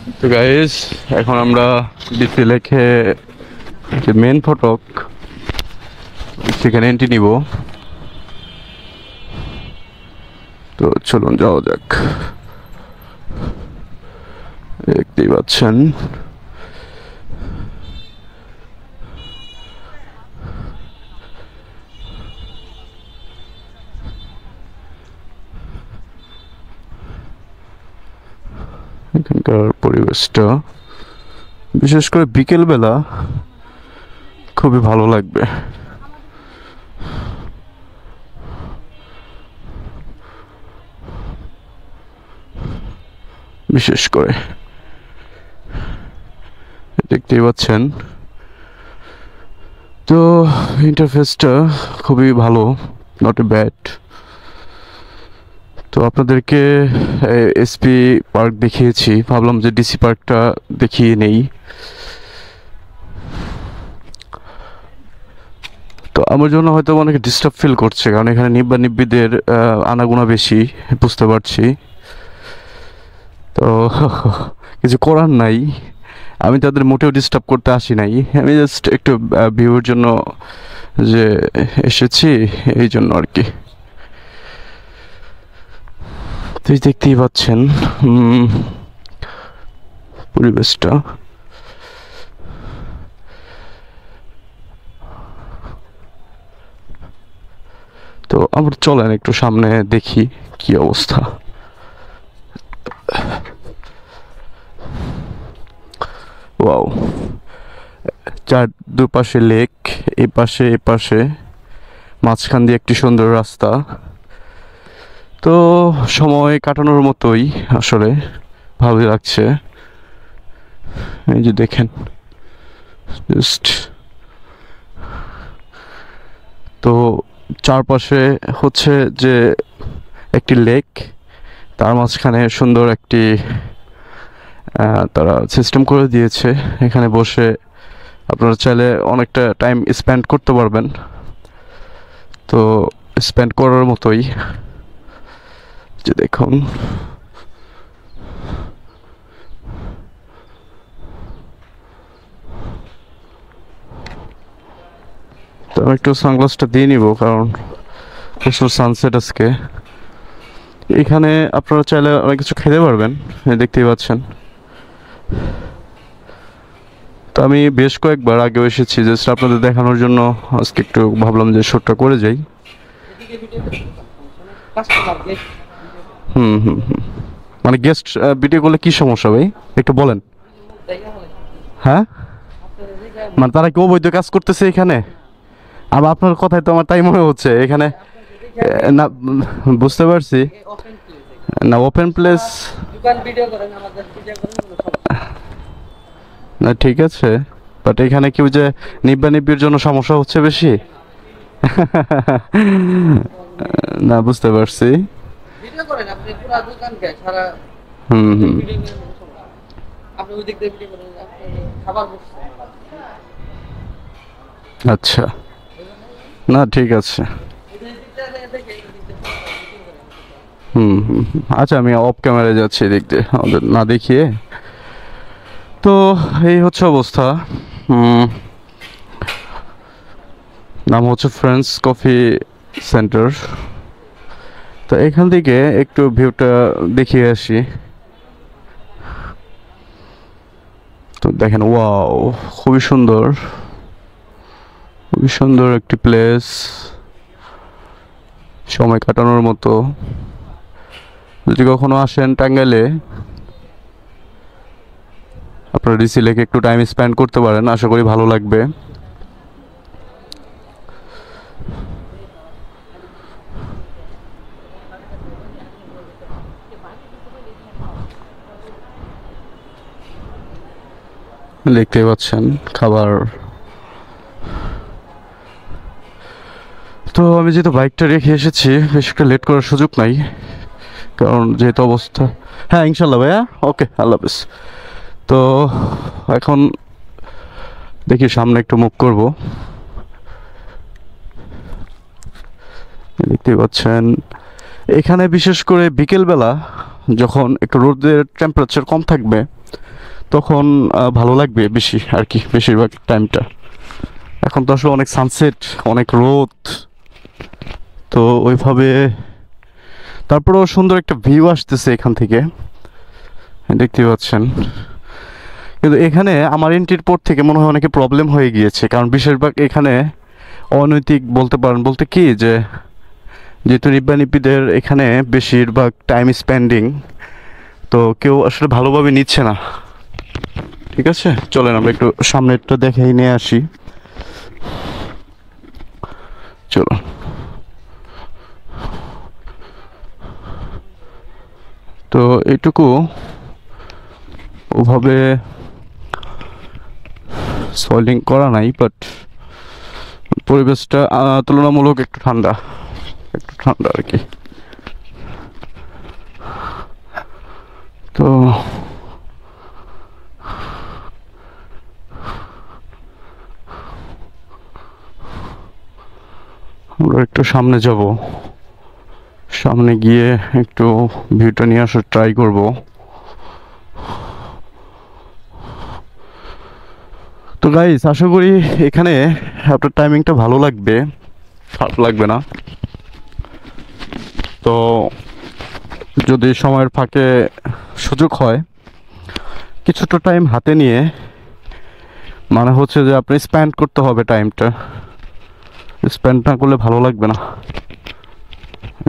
তো গাইস, এখন আমরা ডিসি লেখে যে মেন ফটক সেখানে এন্ট্রি নিব। তো চলুন যাওয়া যাক। দেখতেই পাচ্ছেন এখানকার পরিবেশটা, বিশেষ করে বিকেলবেলা খুবই ভালো লাগবে। বিশেষ করে দেখতেই পাচ্ছেন, তো ইন্টারফেসটা খুবই ভালো, নট এ ব্যাড। তো আপনাদেরকে এসপি পার্ক দেখিয়েছি, ভাবলাম যে ডিসি পার্কটা দেখিয়ে নেই। তো আমার জন্য হয়তো অনেকে ডিস্টার্ব ফিল করছে, কারণ এখানে নিব্বা নিব্বিদের আনাগোনা বেশি, বুঝতে পারছি। তো কিছু করার নাই, আমি তাদের মোটেও ডিস্টার্ব করতে আসি নাই, আমি জাস্ট একটু ভিউর জন্য যে এসেছি, এই জন্য আর কি। তো দেখতেই পাচ্ছেন পরিবেশটা। তো আমরা চলেন একটু সামনে দেখি কি অবস্থা। ওয়াও, চার দুপাশে লেক, এ পাশে মাঝখান দিয়ে একটি সুন্দর রাস্তা। তো সময় কাটানোর মতোই, আসলে ভালোই লাগছে। এই যে দেখেন, জাস্ট তো চারপাশে হচ্ছে যে একটি লেক, তার মাঝখানে সুন্দর একটি তারা সিস্টেম করে দিয়েছে। এখানে বসে আপনারা চাইলে অনেকটা টাইম স্পেন্ড করতে পারবেন। তো স্পেন্ড করার মতোই, যে দেখুন তো আমি একটু সানগ্লাসটা দিয়ে নিব, কারণ প্রচুর সানসেট আজকে। এখানে আপনারা চাইলে অনেক কিছু খেতে পারবেন, দেখতেই পাচ্ছেন। তো আমি বেশ কয়েকবার আগেও এসেছি, জাস্ট আপনাদের দেখানোর জন্য আজকে একটু ভাবলাম যে শ্যুটটা করে যাই। হুম হুম হুম মানে গেস্ট ভিডিও করলে কি সমস্যা ভাই, একটু বলেন। হ্যাঁ, মানে তারা কি অবৈধ কাজ করতেছে এখানে? আর আপনার কথাই তো আমার তাই মনে হচ্ছে এখানে। না, বুঝতে পারছি। না, ওপেন প্লেস না, ঠিক আছে, বাট এখানে কি ওই যে নিব্বা নিব্বির জন্য সমস্যা হচ্ছে বেশি? না, বুঝতে পারছি। হুম হুম আচ্ছা, না ঠিক আছে। হুম হুম আচ্ছা, আমি অফ ক্যামেরায় যাচ্ছি এদিক দিয়ে, আমাদের না দেখিয়ে। তো এই হচ্ছে অবস্থা। হুম, নাম হচ্ছে ফ্রেন্ডস কফি সেন্টার। তো এখান থেকে একটু ভিউটা দেখিয়ে আসি। তো দেখেন, ওয়াও, খুবই সুন্দর, খুবই সুন্দর একটি প্লেস, সময় কাটানোর মতো। যদি কখনো আসেন টাঙ্গাইলে, আপনারা ডিসি লেকে একটু টাইম স্পেন্ড করতে পারেন, আশা করি ভালো লাগবে। দেখতেই পাচ্ছেন খাবার। তো আমি যেহেতু বাইকটা রেখে এসেছি, বেশ একটা লেট করার সুযোগ নাই, কারণ যেহেতু অবস্থা। হ্যাঁ, ইনশাল্লাহ ভাইয়া, ওকে, আল্লাহ হাফিজ। তো এখন দেখি সামনে একটু মুভ করব। দেখতেই পাচ্ছেন এখানে বিশেষ করে বিকেলবেলা, যখন একটু রোদের টেম্পারেচার কম থাকবে, তখন ভালো লাগবে বেশি আর কি, বেশিরভাগ টাইমটা। এখন তো আসলে অনেক সানসেট, অনেক রোদ, তো ওইভাবে তারপরেও সুন্দর একটা ভিউ আসতেছে এখান থেকে, দেখতে পাচ্ছেন। কিন্তু এখানে আমার এন্ট্রির পর থেকে মনে হয় অনেকে প্রবলেম হয়ে গিয়েছে, কারণ বেশিরভাগ এখানে অনৈতিক বলতে পারেন, বলতে কি যে যেহেতু নিব্বা নিব্বিদের এখানে বেশিরভাগ টাইম স্পেন্ডিং, তো কেউ আসলে ভালোভাবে নিচ্ছে না। ঠিক আছে, চলেন আমরা একটু সামনেরটা দেখেই নিয়ে আসি। চলো। তো এইটুকু ওভাবে সয়েলিং করা নাই, বাট পরিবেশটা তুলনামূলক একটু ঠান্ডা, একটু ঠান্ডা আর কি। তো আমরা একটু সামনে যাব, সামনে গিয়ে একটু ভিউটা নিয়ে আসার ট্রাই করব। তো গাইস, আশা করি এখানে আপনার টাইমিংটা ভালো লাগবে, খারাপ লাগবে না। তো যদি সময়ের ফাঁকে সুযোগ হয় কিছুটা টাইম হাতে নিয়ে, মানে হচ্ছে যে আপনি স্পেন্ড করতে হবে টাইমটা, স্পেন্ড না করলে ভালো লাগবে না।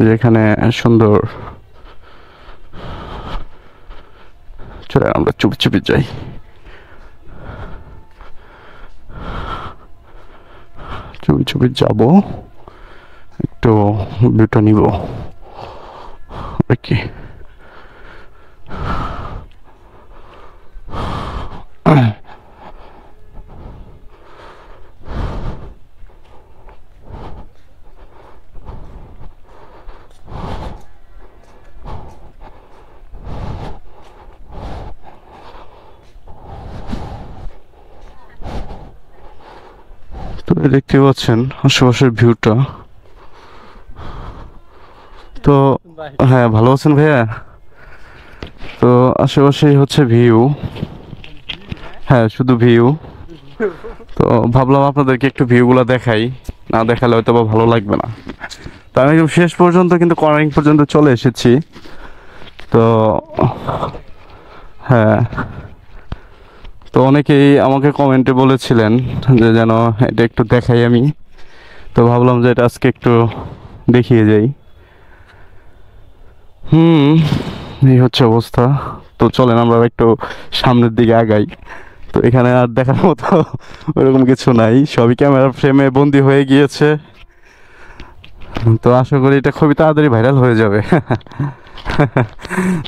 যেখানে সুন্দর, চলে আমরা চুপি চুপি যাই। চুপি চুপি যাব, একটু ভিউটা নিব আর কি। তো দেখতে পাচ্ছেন আশেপাশের ভিউটা। তো হ্যাঁ, ভালো আছেন ভাইয়া? তো আশেপাশেই হচ্ছে ভিউ, হ্যাঁ শুধু ভিউ। তো ভাবলাম আপনাদেরকে একটু ভিউগুলো দেখাই, না দেখালে হয়তো বা ভালো লাগবে না। তো আমি একদম শেষ পর্যন্ত কিন্তু কর্নারিং পর্যন্ত চলে এসেছি। তো হ্যাঁ, তো অনেকেই আমাকে কমেন্টে বলেছিলেন যে যেন এটা একটু দেখাই আমি, তো ভাবলাম যে এটা আজকে একটু দেখিয়ে যাই। এই হচ্ছে অবস্থা। তো চলেন আমরা একটু সামনের দিকে আগাই। তো এখানে আর দেখার মতো ওরকম কিছু নাই, সবই ক্যামেরা ফ্রেমে বন্দি হয়ে গিয়েছে। তো আশা করি এটা খুবই তাড়াতাড়ি ভাইরাল হয়ে যাবে।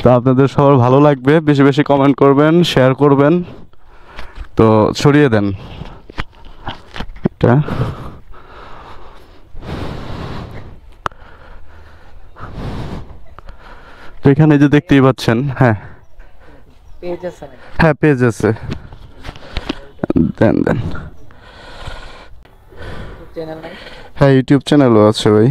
তো আপনাদের সবার ভালো লাগবে, বেশি বেশি কমেন্ট করবেন, শেয়ার করবেন, তো ছড়িয়ে দেন এটা। তো এখানে যে দেখতেই পাচ্ছেন, হ্যাঁ হ্যাঁ পেজ আছে, দেন দেন। হ্যাঁ ইউটিউব চ্যানেলও আছে ভাই।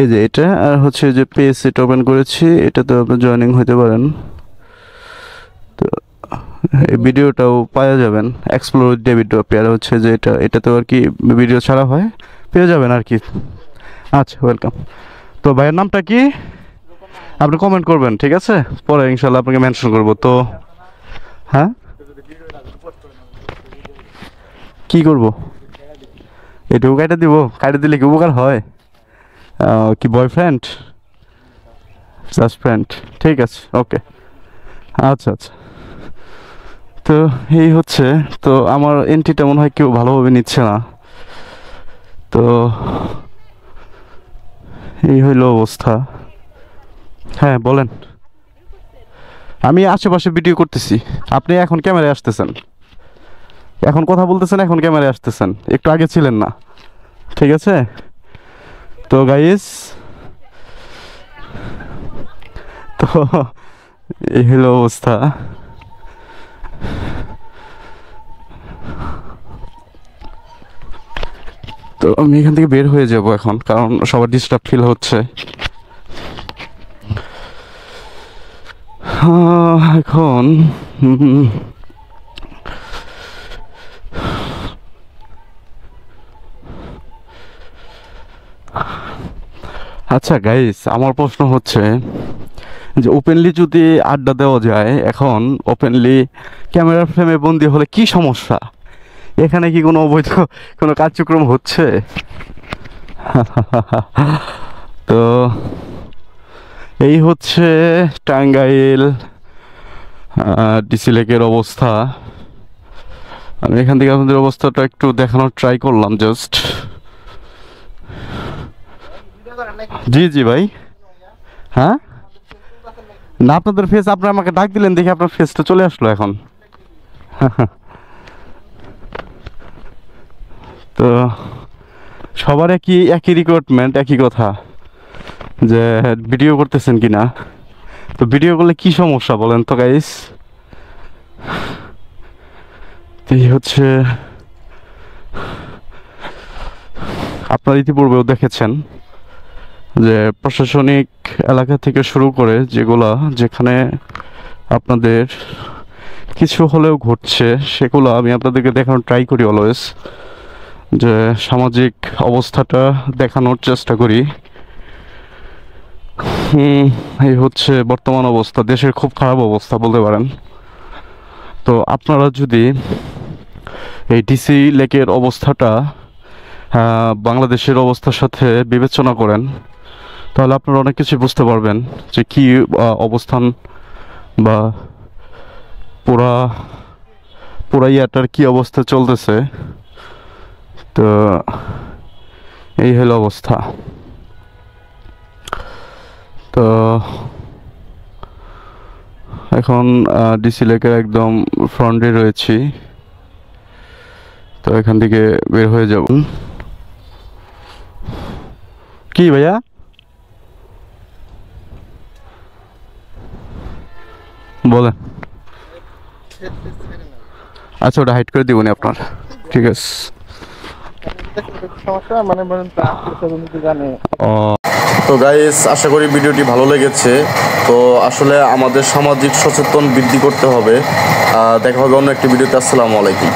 এই যে এটা, আর হচ্ছে যে পেজ এটা ওপেন করেছি, এটাতে আপনি জয়েনিং হতে পারেন। তো এই ভিডিওটাও পাওয়া যাবেন, এক্সপ্লোর ডেভিড পেয়ার হচ্ছে যে এটাতেও আর কি ভিডিও ছাড়া হয়, পেয়ে যাবেন আর কি। আচ্ছা, ওয়েলকাম। তো ভাইয়ের নামটা কি? আপনি কমেন্ট করবেন, ঠিক আছে, পরে ইনশাল্লাহ আপনাকে মেনশন করবো। তো হ্যাঁ, কি করব? এটুকু কাইটা দিব? কাইটা দিলে কি উপকার হয়? কি বয়ফ্রেন্ড? জাস্ট ফ্রেন্ড, ঠিক আছে, ওকে। আচ্ছা আচ্ছা। তো এই হচ্ছে, তো আমার এন্ট্রিটা মনে হয় কেউ ভালোভাবে নিচ্ছে না। তো এই হইল অবস্থা। হ্যাঁ বলেন। আমি আশেপাশে ভিডিও করতেছি, আপনি এখন ক্যামেরায় আসতেছেন, এখন কথা বলতেছেন, এখন ক্যামেরায় আসতেছেন, একটু আগে ছিলেন না, ঠিক আছে? তো গাইস, তো এই হলো অবস্থা। তো আমি এখান থেকে বের হয়ে যাব এখন, কারণ সবার ডিস্টার্ব ফিল হচ্ছে। এখন আচ্ছা গাইস, আমার প্রশ্ন হচ্ছে যে ওপেনলি যদি আড্ডা দেওয়া যায়, এখন ওপেনলি ক্যামেরার ফ্রেমে বন্দি হলে কি সমস্যা? এখানে কি কোনো অবৈধ কোনো কার্যক্রম হচ্ছে? তো এই হচ্ছে টাঙ্গাইল ডিসি লেকের অবস্থা। আমি এখান থেকে আপনাদের অবস্থাটা একটু দেখানোর ট্রাই করলাম জাস্ট। জি জি ভাই। হ্যাঁ না, আপনাদের ফেস, আপনারা আমাকে ডাক দিলেন দেখে আপনার ফেসটা চলে আসলো এখন। তো সবার একই রিকোয়ারমেন্ট, একই কথা যে ভিডিও করতেছেন কিনা। তো ভিডিও করলে কি সমস্যা বলেন তো গাইস? এই হচ্ছে, আপনারা ইতিপূর্বেও দেখেছেন যে প্রশাসনিক এলাকা থেকে শুরু করে যেখানে আপনাদের কিছু হলেও ঘটছে, সেগুলো আমি আপনাদেরকে দেখানোর ট্রাই করি অলওয়েজ, যে সামাজিক অবস্থাটা দেখানোর চেষ্টা করি। এই হচ্ছে বর্তমান অবস্থা, দেশের খুব খারাপ অবস্থা বলতে পারেন। তো আপনারা যদি এই ডিসি লেকের অবস্থাটা বাংলাদেশের অবস্থার সাথে বিবেচনা করেন, তাহলে আপনারা অনেক কিছু বুঝতে পারবেন যে কি অবস্থান বা পুরা ইয়াটার কি অবস্থা চলতেছে। তো এই হলো অবস্থা। তো এখন ডিসি লেকের একদম ফ্রন্টে রয়েছি। তো এখান থেকে বের হয়ে যাব। কি ভাইয়া? বলেন। আচ্ছা, ওটা হাইড করে দিবনি আপনার, ঠিক আছে। তো গাইস, আশা করি ভিডিওটি ভালো লেগেছে। তো আসলে আমাদের সামাজিক সচেতন বৃদ্ধি করতে হবে। দেখা হবে অন্য একটি ভিডিওতে। আসসালামু আলাইকুম।